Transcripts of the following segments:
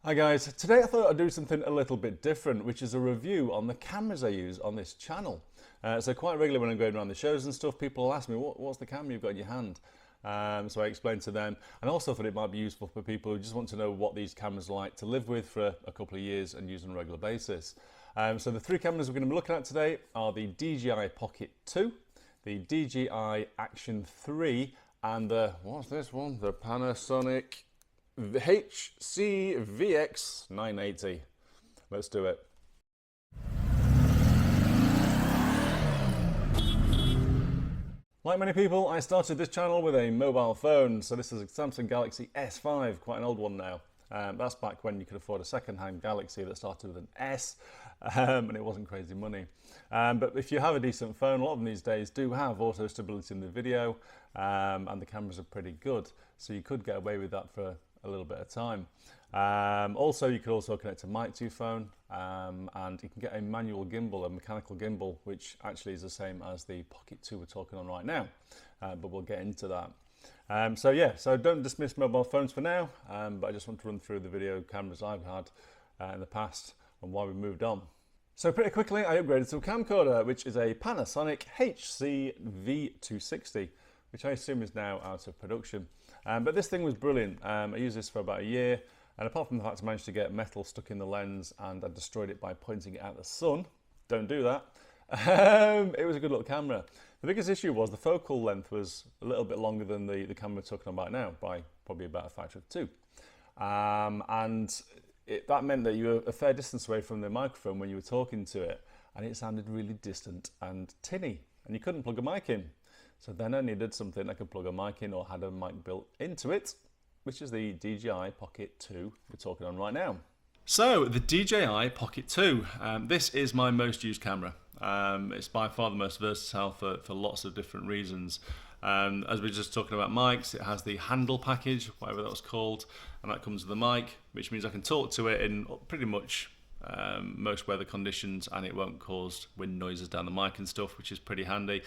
Hi guys, today I thought I'd do something a little bit different, which is a review on the cameras I use on this channel. So quite regularly when I'm going around the shows and stuff, people will ask me, what's the camera you've got in your hand? So I explained to them, and also thought it might be useful for people who just want to know what these cameras are like to live with for a couple of years and use on a regular basis. So the three cameras we're going to be looking at today are the DJI Pocket 2, the DJI Action 3, and the, what's this one? The Panasonic HC-VX980. Let's do it. Like many people, I started this channel with a mobile phone, so this is a Samsung Galaxy S5, quite an old one now. That's back when you could afford a second-hand Galaxy that started with an S, and it wasn't crazy money. But if you have a decent phone, a lot of them these days do have auto stability in the video, and the cameras are pretty good, so you could get away with that for a little bit of time. Also, you could also connect a mic to your phone, and you can get a manual gimbal, a mechanical gimbal, which actually is the same as the Pocket 2 we're talking on right now, but we'll get into that. So don't dismiss mobile phones for now, but I just want to run through the video cameras I've had in the past and why we moved on. So pretty quickly I upgraded to a camcorder, which is a Panasonic HC-V260, which I assume is now out of production. But this thing was brilliant. I used this for about a year, and apart from the fact I managed to get metal stuck in the lens and I destroyed it by pointing it at the sun, don't do that, it was a good little camera. The biggest issue was the focal length was a little bit longer than the camera we're talking about now, by probably about a factor of 2. That meant that you were a fair distance away from the microphone when you were talking to it, and it sounded really distant and tinny, and you couldn't plug a mic in. So then I needed something I could plug a mic in or had a mic built into it, which is the DJI Pocket 2 we're talking on right now. So the DJI Pocket 2, this is my most used camera. It's by far the most versatile for lots of different reasons. As we were just talking about mics, it has the handle package, whatever that was called, and that comes with the mic, which means I can talk to it in pretty much most weather conditions, and it won't cause wind noises down the mic and stuff, which is pretty handy.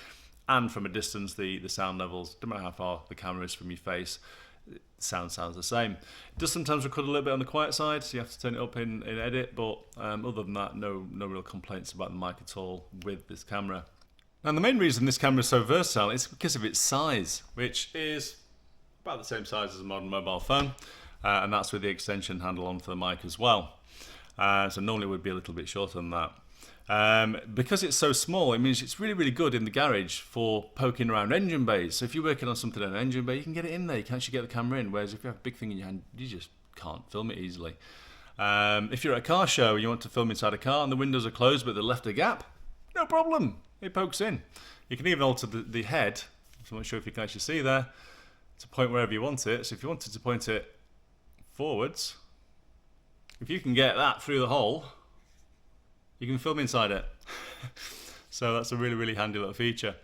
And from a distance, the sound levels, no matter how far the camera is from your face, sounds the same. It does sometimes record a little bit on the quiet side, so you have to turn it up in edit, but other than that, no real complaints about the mic at all with this camera. And the main reason this camera is so versatile is because of its size, which is about the same size as a modern mobile phone, and that's with the extension handle on for the mic as well. So normally it would be a little bit shorter than that. Because it's so small, it means it's really good in the garage for poking around engine bays. So if you're working on something in an engine bay, you can get it in there, you can actually get the camera in, whereas if you have a big thing in your hand, you just can't film it easily. If you're at a car show and you want to film inside a car and the windows are closed but they left a gap, no problem, it pokes in. You can even alter the head, so I'm not sure if you can actually see there, to point wherever you want it. So if you wanted to point it forwards, if you can get that through the hole, you can film inside it. So that's a really handy little feature.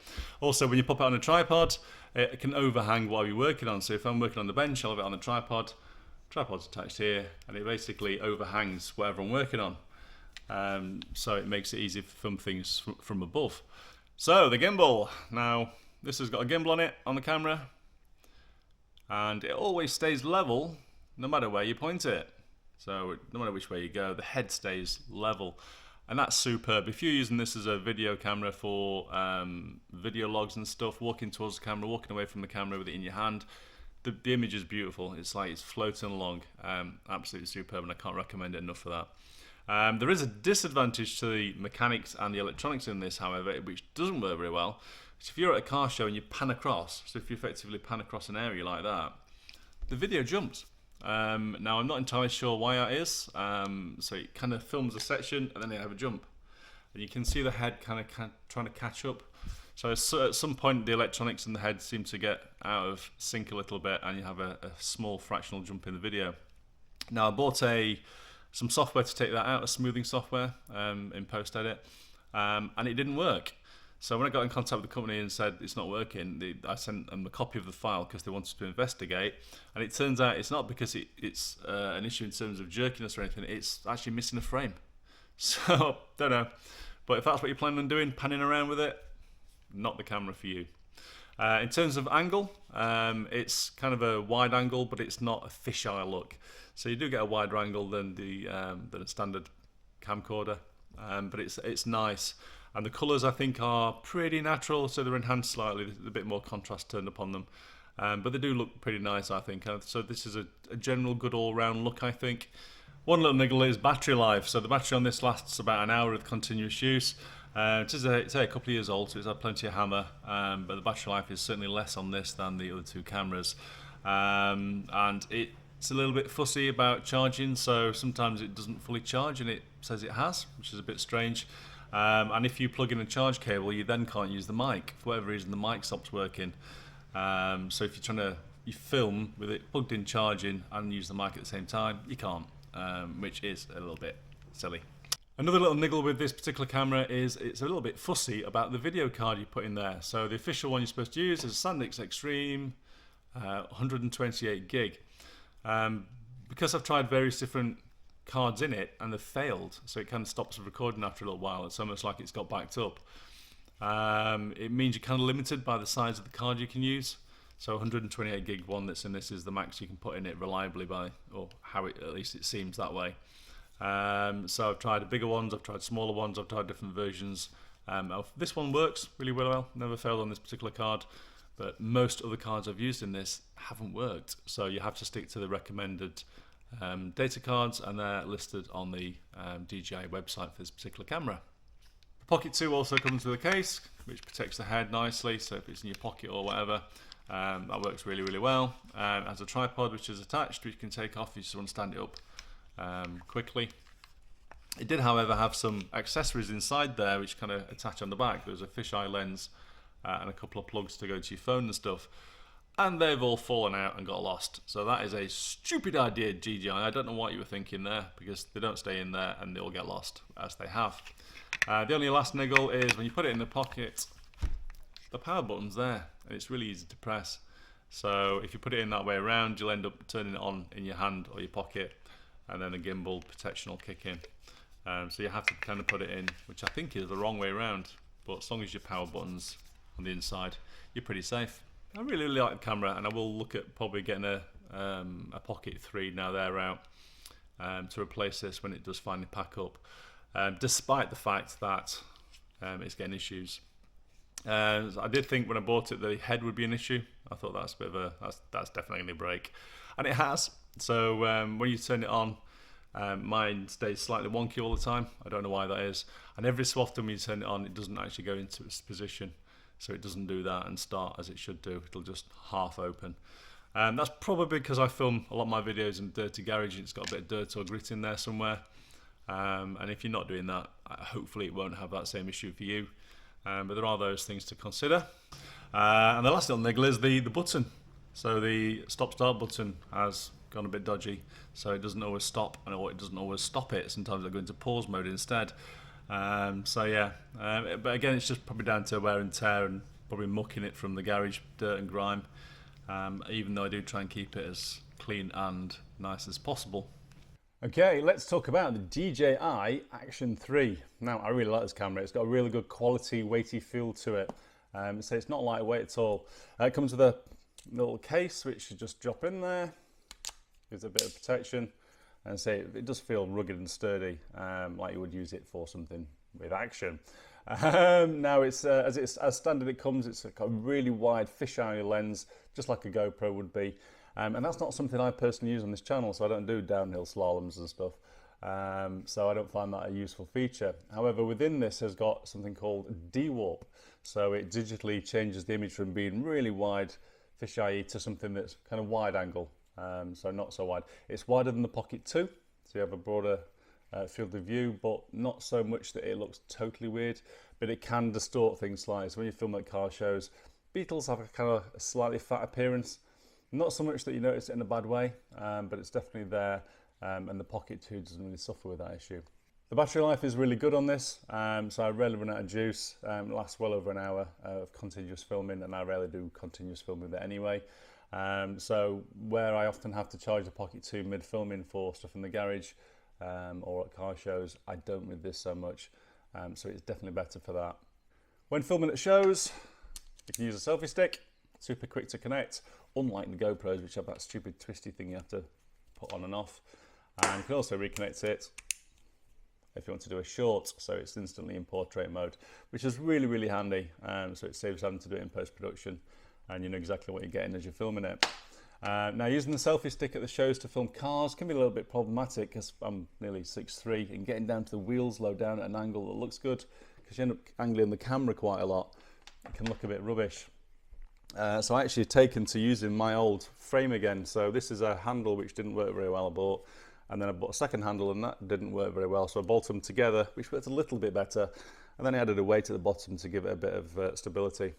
Also, when you pop it on a tripod, it can overhang while you're working on. So if I'm working on the bench, I'll have it on the tripod. Tripod's attached here, and it basically overhangs whatever I'm working on. So it makes it easy to film things from above. So the gimbal. Now, this has got a gimbal on it, on the camera, and it always stays level no matter where you point it. So no matter which way you go, the head stays level. And that's superb. If you're using this as a video camera for video logs and stuff, walking towards the camera, walking away from the camera with it in your hand, the image is beautiful. It's like it's floating along. Absolutely superb, and I can't recommend it enough for that. There is a disadvantage to the mechanics and the electronics in this, however, which doesn't work very well. So if you're at a car show and you pan across, so if you effectively pan across an area like that, the video jumps. Now I'm not entirely sure why that is, so it kind of films a section and then they have a jump, and you can see the head kind of trying to catch up. So at some point the electronics and the head seem to get out of sync a little bit, and you have a small fractional jump in the video. Now I bought some software to take that out, a smoothing software in post edit, and it didn't work. So when I got in contact with the company and said it's not working, I sent them a copy of the file because they wanted to investigate, and it turns out it's not because it's an issue in terms of jerkiness or anything, it's actually missing a frame. So, don't know. But if that's what you're planning on doing, panning around with it, not the camera for you. In terms of angle, it's kind of a wide angle, but it's not a fisheye look. So you do get a wider angle than the standard camcorder, but it's nice. And the colours I think are pretty natural, so they're enhanced slightly. There's a bit more contrast turned up on them, but they do look pretty nice, I think. So this is a general good all-round look, I think. One little niggle is battery life. So the battery on this lasts about an hour of continuous use. It's a couple of years old, so it's had plenty of hammer, but the battery life is certainly less on this than the other two cameras. And it's a little bit fussy about charging, so sometimes it doesn't fully charge and it says it has, which is a bit strange. And if you plug in a charge cable, you then can't use the mic. For whatever reason, the mic stops working. So if you're trying to film with it plugged in charging and use the mic at the same time, you can't, which is a little bit silly. Another little niggle with this particular camera is it's a little bit fussy about the video card you put in there. So the official one you're supposed to use is SanDisk Extreme 128 gig. Because I've tried various different cards in it and they've failed, so it kind of stops recording after a little while. It's almost like it's got backed up. It means you're kind of limited by the size of the card you can use. So 128 gig one that's in this is the max you can put in it reliably by, or how it, at least it seems that way. So I've tried bigger ones, I've tried smaller ones, I've tried different versions. This one works really well, never failed on this particular card, but most other cards I've used in this haven't worked. So you have to stick to the recommended data cards, and they're listed on the DJI website for this particular camera. The Pocket 2 also comes with a case, which protects the head nicely, so if it's in your pocket or whatever, that works really well. It has a tripod which is attached, which you can take off if you just want to stand it up quickly. It did, however, have some accessories inside there which kind of attach on the back. There was a fisheye lens and a couple of plugs to go to your phone and stuff, and they've all fallen out and got lost. So that is a stupid idea, DJI. I don't know what you were thinking there, because they don't stay in there and they all get lost, as they have. The only last niggle is when you put it in the pocket, the power button's there and it's really easy to press. So if you put it in that way around, you'll end up turning it on in your hand or your pocket, and then the gimbal protection will kick in. So you have to kind of put it in, which I think is the wrong way around, but as long as your power button's on the inside, you're pretty safe. I really like the camera, and I will look at probably getting a Pocket 3 now they're out, to replace this when it does finally pack up, despite the fact that it's getting issues. I did think when I bought it the head would be an issue. I thought that's a bit of that's definitely going to break, and it has. So when you turn it on, mine stays slightly wonky all the time. I don't know why that is, and every so often when you turn it on, it doesn't actually go into its position, so it doesn't do that and start as it should do. It'll just half open. That's probably because I film a lot of my videos in a dirty garage and it's got a bit of dirt or grit in there somewhere, and if you're not doing that, hopefully it won't have that same issue for you. But there are those things to consider. And the last little niggle is the button. So the stop-start button has gone a bit dodgy, so it doesn't always stop, and it doesn't always stop it. Sometimes I go into pause mode instead. So yeah, but again, it's just probably down to wear and tear and probably mucking it from the garage, dirt and grime, even though I do try and keep it as clean and nice as possible. Okay, let's talk about the DJI Action 3. Now, I really like this camera. It's got a really good quality, weighty feel to it. So it's not lightweight at all. It comes with a little case, which you just drop in there. Gives it a bit of protection. And say it does feel rugged and sturdy, like you would use it for something with action. Now, it's as standard it comes. It's got a really wide fisheye lens, just like a GoPro would be. And that's not something I personally use on this channel, so I don't do downhill slaloms and stuff. So I don't find that a useful feature. However, within this has got something called D-Warp. So it digitally changes the image from being really wide fisheye to something that's kind of wide angle. So not so wide. It's wider than the Pocket 2, so you have a broader field of view, but not so much that it looks totally weird, but it can distort things slightly. So when you film at car shows, Beetles have a kind of a slightly fat appearance. Not so much that you notice it in a bad way, but it's definitely there, and the Pocket 2 doesn't really suffer with that issue. The battery life is really good on this, so I rarely run out of juice. It lasts well over an hour of continuous filming, and I rarely do continuous filming with it anyway. So where I often have to charge the Pocket 2 mid-filming for stuff in the garage or at car shows, I don't with this so much, so it's definitely better for that. When filming at shows, you can use a selfie stick. super quick to connect, unlike the GoPros, which have that stupid twisty thing you have to put on and off. And you can also reconnect it if you want to do a short, so it's instantly in portrait mode, which is really, really handy. So it saves having to do it in post-production, and you know exactly what you're getting as you're filming it. Now, using the selfie stick at the shows to film cars can be a little bit problematic, because I'm nearly 6'3", and getting down to the wheels low down at an angle that looks good, because you end up angling the camera quite a lot. It can look a bit rubbish. So I actually taken to using my old frame again. So this is a handle which didn't work very well, I bought, and then I bought a second handle and that didn't work very well, so I bolted them together, which worked a little bit better, and then I added a weight at the bottom to give it a bit of stability,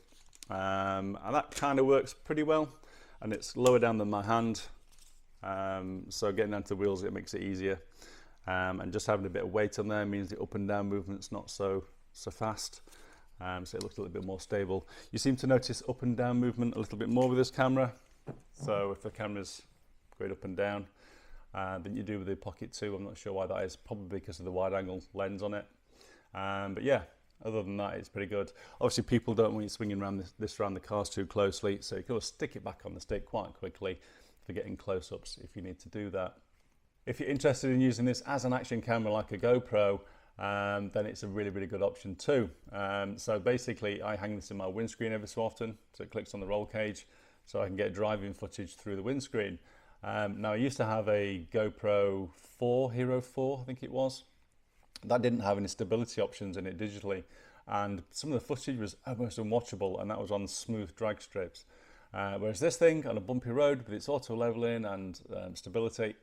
and that kind of works pretty well, and it's lower down than my hand, so getting down to the wheels, it makes it easier, and just having a bit of weight on there means the up and down movement's not so fast. So it looks a little bit more stable. You seem to notice up and down movement a little bit more with this camera. So if the camera's going up and down than you do with the Pocket 2, I'm not sure why that is, probably because of the wide angle lens on it. But yeah, other than that, it's pretty good. Obviously people don't want you swinging around this around the cars too closely, so you can always stick it back on the stick quite quickly for getting close-ups if you need to do that. If you're interested in using this as an action camera like a GoPro, then it's a really, really good option too. So basically I hang this in my windscreen every so often, so it clicks on the roll cage, so I can get driving footage through the windscreen. Now I used to have a GoPro 4, Hero 4 I think it was. That didn't have any stability options in it digitally, and some of the footage was almost unwatchable, and that was on smooth drag strips. Whereas this thing on a bumpy road with its auto leveling and stability,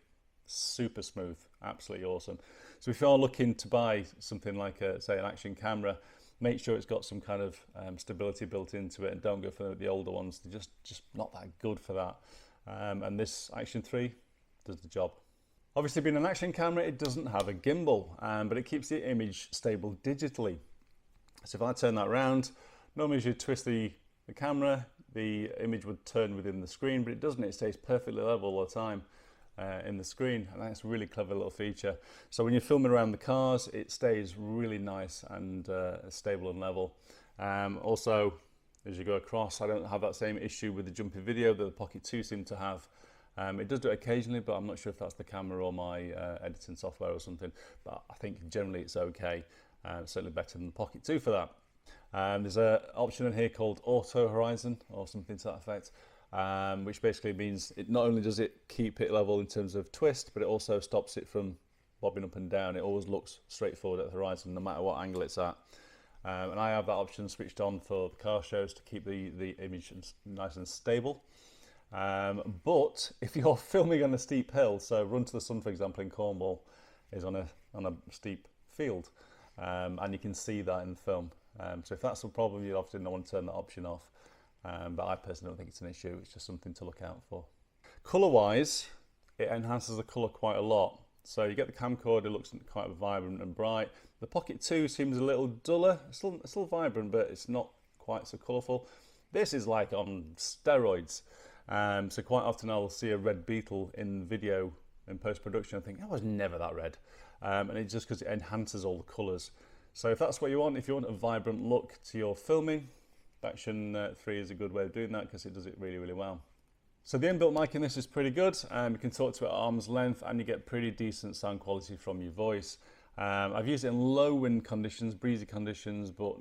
super smooth, absolutely awesome. So if you're looking to buy something like say an action camera, make sure it's got some kind of stability built into it, and don't go for the older ones. They're just not that good for that. And this Action 3 does the job. Obviously, being an action camera, it doesn't have a gimbal, but it keeps the image stable digitally. So if I turn that around, normally as you twist the camera, the image would turn within the screen, but it doesn't. It stays perfectly level all the time in the screen, and that's a really clever little feature. So when you're filming around the cars, it stays really nice and stable and level. Also, as you go across, I don't have that same issue with the jumpy video that the Pocket 2 seemed to have. It does do it occasionally, but I'm not sure if that's the camera or my editing software or something, but I think generally it's okay. Certainly better than the Pocket 2 for that. There's an option in here called Auto Horizon or something to that effect, which basically means it not only does it keep it level in terms of twist, but it also stops it from bobbing up and down. It always looks straight forward at the horizon, no matter what angle it's at. And I have that option switched on for the car shows to keep the image nice and stable. But if you're filming on a steep hill, so Run to the Sun, for example, in Cornwall, is on a steep field, and you can see that in the film. So if that's a problem, you often don't want to turn that option off. But I personally don't think it's an issue. It's just something to look out for. Colour-wise, it enhances the colour quite a lot. So you get the camcorder, looks quite vibrant and bright. The Pocket 2 seems a little duller. It's still vibrant, but it's not quite so colourful. This is like on steroids. So quite often I'll see a red beetle in video in post-production. I think, that was never that red. And it's just because it enhances all the colours. So if that's what you want, if you want a vibrant look to your filming, Action 3 is a good way of doing that, because it does it really, really well. So the inbuilt mic in this is pretty good. You can talk to it at arm's length, and you get pretty decent sound quality from your voice. I've used it in low wind conditions, breezy conditions, but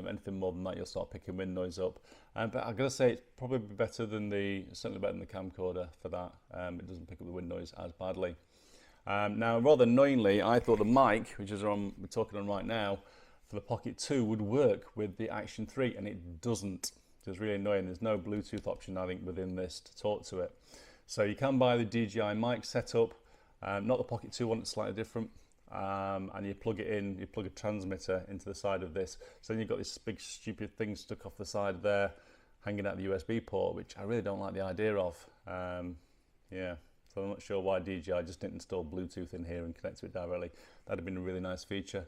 anything more than that, you'll start picking wind noise up. But I've got to say, it's probably better than certainly better than the camcorder for that. It doesn't pick up the wind noise as badly. Now, rather annoyingly, I thought the mic, which is we're talking on right now, for the Pocket 2 would work with the Action 3, and it doesn't. So it's really annoying. There's no Bluetooth option, I think, within this to talk to it. So you can buy the DJI mic setup, not the Pocket 2 one, it's slightly different. And you plug it in, you plug a transmitter into the side of this. So then you've got this big stupid thing stuck off the side there, hanging out the USB port, which I really don't like the idea of. Yeah, so I'm not sure why DJI just didn't install Bluetooth in here and connect to it directly. That'd have been a really nice feature.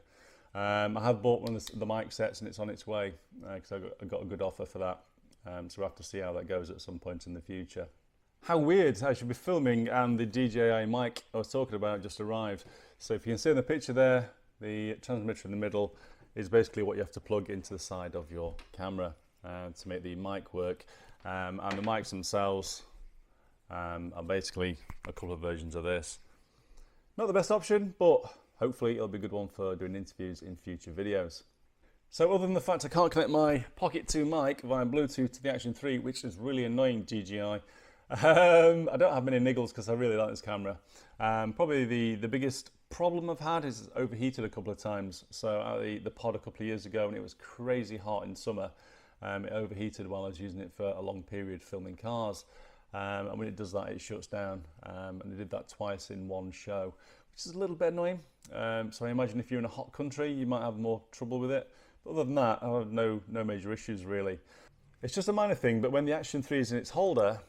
I have bought one of the mic sets, and it's on its way, because I got a good offer for that. So we'll have to see how that goes at some point in the future. How weird, I should be filming and the DJI mic I was talking about just arrived. So if you can see in the picture there, the transmitter in the middle is basically what you have to plug into the side of your camera to make the mic work. And the mics themselves are basically a couple of versions of this. Not the best option, but hopefully it'll be a good one for doing interviews in future videos. So other than the fact I can't connect my Pocket 2 mic via Bluetooth to the Action 3, which is really annoying, DJI, I don't have many niggles because I really like this camera. Probably the biggest problem I've had is it's overheated a couple of times. So at the pod a couple of years ago, and it was crazy hot in summer, it overheated while I was using it for a long period filming cars. And when it does that, it shuts down. And I did that twice in one show, which is a little bit annoying. So I imagine if you're in a hot country, you might have more trouble with it. But other than that, I have no major issues really. It's just a minor thing, but when the Action 3 is in its holder,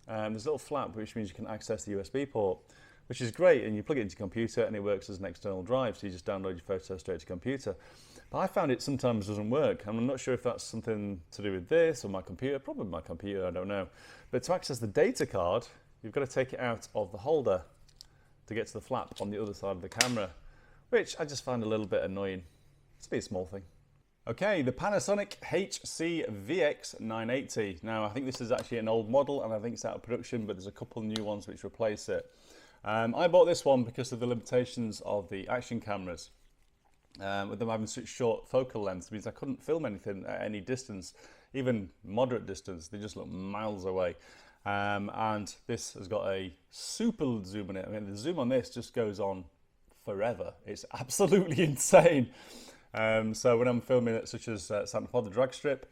there's a little flap, which means you can access the USB port, which is great, and you plug it into your computer and it works as an external drive, so you just download your photos straight to your computer. But I found it sometimes doesn't work, and I'm not sure if that's something to do with this or my computer, probably my computer, I don't know. But to access the data card, you've got to take it out of the holder to get to the flap on the other side of the camera, which I just find a little bit annoying. It's a small thing. Okay, the Panasonic HC-VX980. Now, I think this is actually an old model, and I think it's out of production, but there's a couple of new ones which replace it. I bought this one because of the limitations of the Action cameras. With them having such short focal lengths, means I couldn't film anything at any distance, even moderate distance. They just look miles away. And this has got a super zoom in it. I mean, the zoom on this just goes on forever. It's absolutely insane. So when I'm filming it, such as Santa Pod, the drag strip,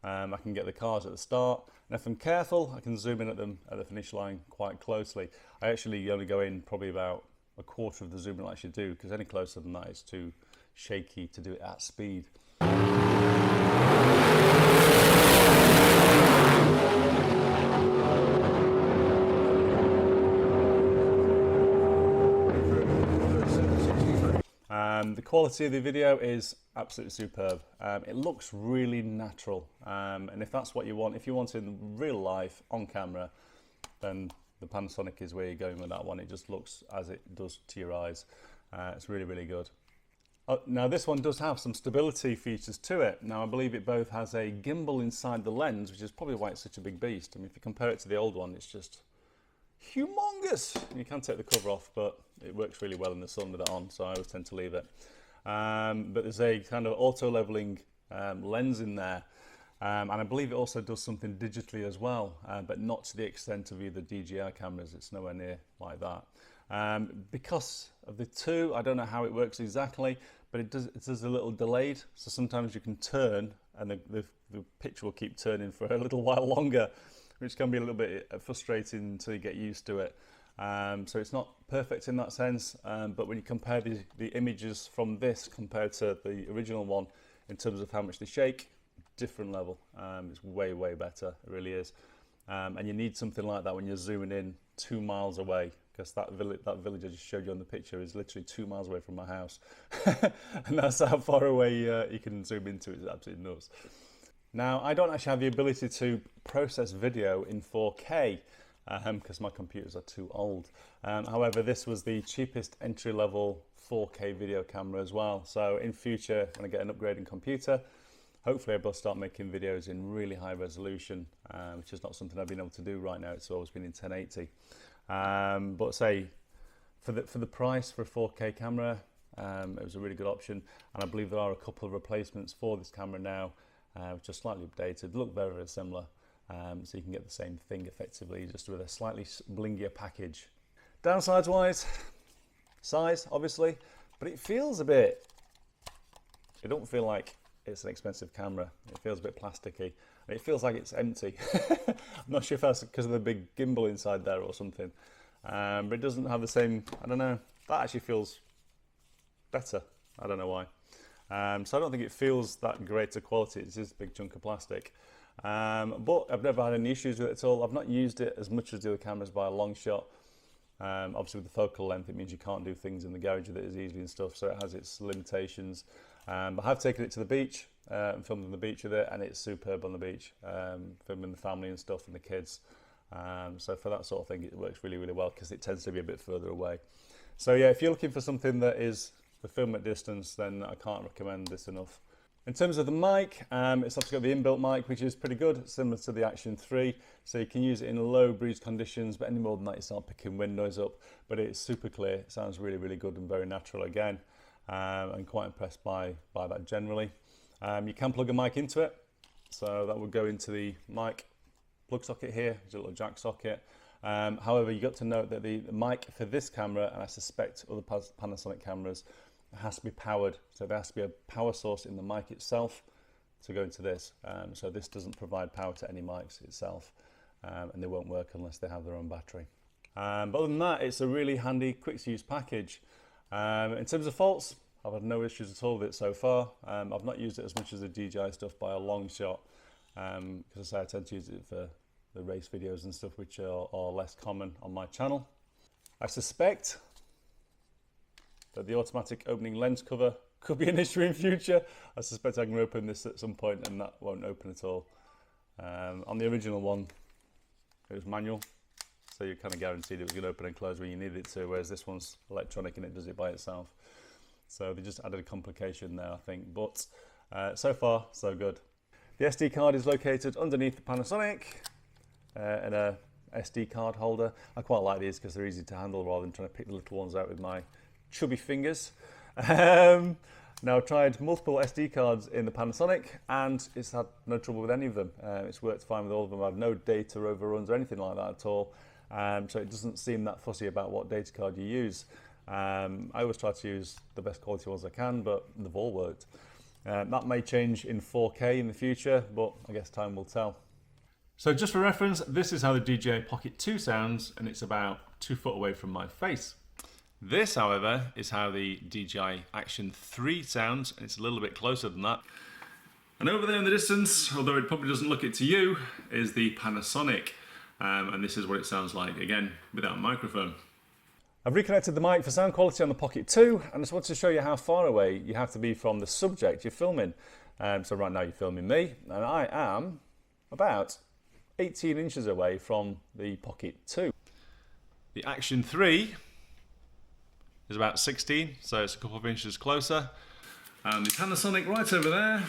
I can get the cars at the start, and if I'm careful, I can zoom in at them at the finish line quite closely. I actually only go in probably about a quarter of the zoom I should do, because any closer than that is too shaky to do it at speed. The quality of the video is absolutely superb. It looks really natural, and if that's what you want, if you want it in real life on camera, then the Panasonic is where you're going with that one. It just looks as it does to your eyes. It's really, really good. Now this one does have some stability features to it. Now I believe it both has a gimbal inside the lens, which is probably why it's such a big beast. I mean, if you compare it to the old one, it's just humongous. You can take the cover off, but it works really well in the sun with it on, so I always tend to leave it. But there's a kind of auto leveling lens in there, and I believe it also does something digitally as well, but not to the extent of either DJI cameras. It's nowhere near like that. Because of the two, I don't know how it works exactly, but it does a little delayed, so sometimes you can turn and the picture will keep turning for a little while longer, which can be a little bit frustrating until you get used to it. So it's not perfect in that sense, but when you compare the images from this compared to the original one in terms of how much they shake, different level. It's way, way better, it really is. And you need something like that when you're zooming in 2 miles away, because that village I just showed you on the picture is literally 2 miles away from my house. And that's how far away you can zoom into it. It's absolutely nuts. Now, I don't actually have the ability to process video in 4K because my computers are too old. However, this was the cheapest entry-level 4K video camera as well. So in future, when I get an upgrading computer, hopefully I'll start making videos in really high resolution, which is not something I've been able to do right now. It's always been in 1080. But say, for the price for a 4K camera, it was a really good option. And I believe there are a couple of replacements for this camera now, which are slightly updated, look very, very similar. So you can get the same thing effectively, just with a slightly blingier package. Downsides wise, size obviously, but it feels a bit, it don't feel like it's an expensive camera. It feels a bit plasticky. It feels like it's empty. I'm not sure if that's because of the big gimbal inside there or something, but it doesn't have the same, I don't know, that actually feels better. I don't know why. So I don't think it feels that great a quality. It's just a big chunk of plastic. But I've never had any issues with it at all. I've not used it as much as the other cameras by a long shot. Obviously with the focal length, it means you can't do things in the garage with it as easily and stuff, so it has its limitations. But I have taken it to the beach and filmed on the beach with it, and it's superb on the beach, filming the family and stuff and the kids. So for that sort of thing, it works really, really well because it tends to be a bit further away. So yeah, if you're looking for something that is the film at distance, then I can't recommend this enough. In terms of the mic, it's obviously got the inbuilt mic, which is pretty good, similar to the Action 3. So you can use it in low breeze conditions, but any more than that, you start picking wind noise up. But it's super clear. It sounds really, really good and very natural again. I'm quite impressed by that generally. You can plug a mic into it. So that would go into the mic plug socket here. There's a little jack socket. However, you got to note that the mic for this camera, and I suspect other Panasonic cameras, has to be powered. So there has to be a power source in the mic itself to go into this. So this doesn't provide power to any mics itself, and they won't work unless they have their own battery. But other than that, it's a really handy, quick to use package. In terms of faults, I've had no issues at all with it so far. I've not used it as much as the DJI stuff by a long shot, because I tend to use it for the race videos and stuff, which are less common on my channel. I suspect that the automatic opening lens cover could be an issue in future. I suspect I can open this at some point and that won't open at all. On the original one, it was manual, so you're kind of guaranteed it was going to open and close when you needed it to, whereas this one's electronic and it does it by itself. So they just added a complication there, I think, but so far, so good. The SD card is located underneath the Panasonic in a SD card holder. I quite like these because they're easy to handle rather than trying to pick the little ones out with my chubby fingers. Now I've tried multiple SD cards in the Panasonic and it's had no trouble with any of them. It's worked fine with all of them. I've no data overruns or anything like that at all. So it doesn't seem that fussy about what data card you use. I always try to use the best quality ones I can, but they've all worked. That may change in 4K in the future, but I guess time will tell. So just for reference, this is how the DJI Pocket 2 sounds, and it's about 2 foot away from my face. This, however, is how the DJI Action 3 sounds, and it's a little bit closer than that. And over there in the distance, although it probably doesn't look it to you, is the Panasonic. And this is what it sounds like, again, without a microphone. I've reconnected the mic for sound quality on the Pocket 2, and I just want to show you how far away you have to be from the subject you're filming. So right now you're filming me, and I am about 18 inches away from the Pocket 2. The Action 3 is about 16, so it's a couple of inches closer. And the Panasonic right over there,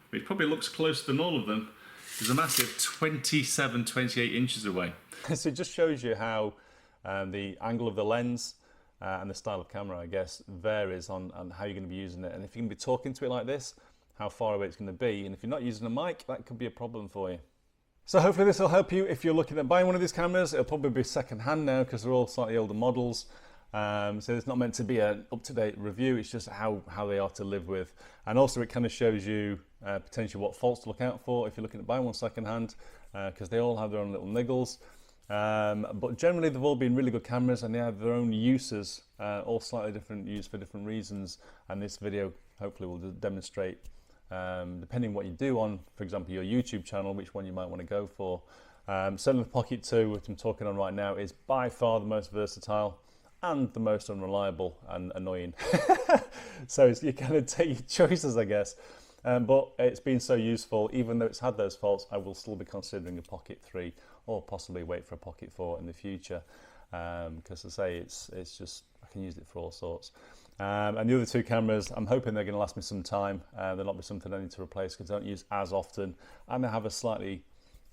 which probably looks closer than all of them, is a massive 27, 28 inches away. So it just shows you how the angle of the lens and the style of camera, I guess, varies on how you're going to be using it. And if you're going to be talking to it like this, how far away it's going to be. And if you're not using a mic, that could be a problem for you. So hopefully this will help you if you're looking at buying one of these cameras. It'll probably be second hand now because they're all slightly older models. So it's not meant to be an up-to-date review, it's just how they are to live with. And also it kind of shows you potentially what faults to look out for if you're looking at buying one second hand, because they all have their own little niggles. But generally they've all been really good cameras and they have their own uses, all slightly different use for different reasons. And this video hopefully will demonstrate, depending what you do on, for example, your YouTube channel, which one you might want to go for. Certainly the Pocket 2, which I'm talking on right now, is by far the most versatile and the most unreliable and annoying. So you kind of take your choices, I guess. But it's been so useful, even though it's had those faults, I will still be considering a Pocket 3 or possibly wait for a Pocket 4 in the future. Because as I say, it's just, I can use it for all sorts. And the other two cameras, I'm hoping they're going to last me some time. They'll not be something I need to replace because I don't use as often. And they have a slightly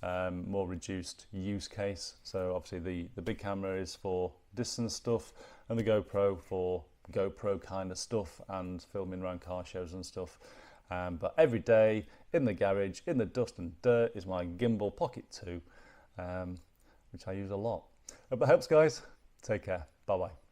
more reduced use case. So obviously the big camera is for distance stuff and the GoPro for GoPro kind of stuff and filming around car shows and stuff. But every day in the garage, in the dust and dirt, is my gimbal Pocket 2, which I use a lot. Hope that helps, guys. Take care. Bye-bye.